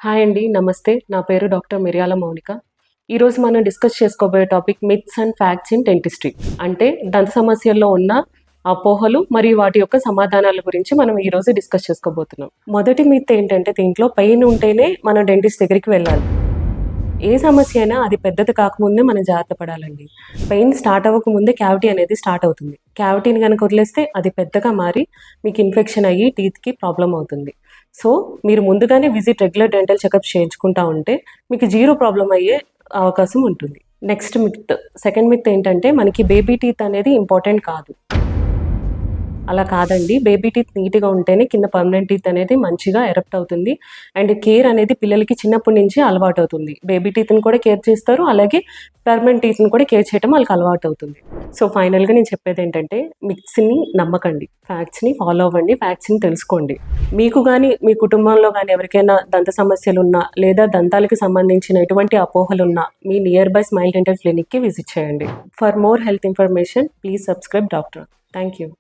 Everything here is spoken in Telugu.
హాయ్ అండి. నమస్తే. నా పేరు డాక్టర్ మిర్యాల మౌనిక. ఈరోజు మనం డిస్కస్ చేసుకోబోయే topic myths and facts in dentistry. అంటే దంత సమస్యల్లో ఉన్న అపోహలు మరియు వాటి యొక్క సమాధానాల గురించి మనం ఈరోజు డిస్కస్ చేసుకోబోతున్నాం. మొదటి మిత్ ఏంటంటే దీంట్లో పెయిన్ ఉంటేనే మనం డెంటిస్ట్ దగ్గరికి వెళ్ళాలి. ఏ సమస్య అయినా అది పెద్దది కాకముందే మనం జాగ్రత్త పడాలండి. పెయిన్ స్టార్ట్ అవ్వకముందే క్యావిటీ అనేది స్టార్ట్ అవుతుంది. క్యావిటీని కనుక వదిలేస్తే అది పెద్దగా మారి మీకు ఇన్ఫెక్షన్ అయ్యి టీత్కి ప్రాబ్లం అవుతుంది. సో మీరు ముందుగానే రెగ్యులర్ డెంటల్ చెకప్ చేయించుకుంటా ఉంటే మీకు జీరో ప్రాబ్లం అయ్యే అవకాశం ఉంటుంది. నెక్స్ట్ మిత్, సెకండ్ మిత్ ఏంటంటే మనకి బేబీ టీత్ అనేది ఇంపార్టెంట్ కాదు. అలా కాదండి. బేబీ టీత్ నీట్‌గా ఉంటేనే కింద పర్మనెంట్ టీత్ అనేది మంచిగా ఎరప్ట్ అవుతుంది. అండ్ కేర్ అనేది పిల్లలకి చిన్నప్పటి నుంచి అలవాటవుతుంది. బేబీ టీత్‌ని కూడా కేర్ చేస్తారు. అలాగే పర్మనెంట్ టీత్‌ని కూడా కేర్ చేయడం వాళ్ళకి అలవాటవుతుంది. సో ఫైనల్‌గా నేను చెప్పేదేంటంటే మిత్స్‌ని నమ్మకండి. ఫ్యాక్ట్స్‌ని ఫాలో అవ్వండి. ఫ్యాక్ట్స్‌ని తెలుసుకోండి. మీకు గానీ, మీ కుటుంబంలో గానీ ఎవరికైనా దంత సమస్యలున్నా లేదా దంతాలకు సంబంధించిన ఎటువంటి అపోహలున్నా మీ నియర్ బై స్మైల్ డెంటల్ క్లినిక్‌కి విజిట్ చేయండి. For more health information please subscribe doctor. Thank you.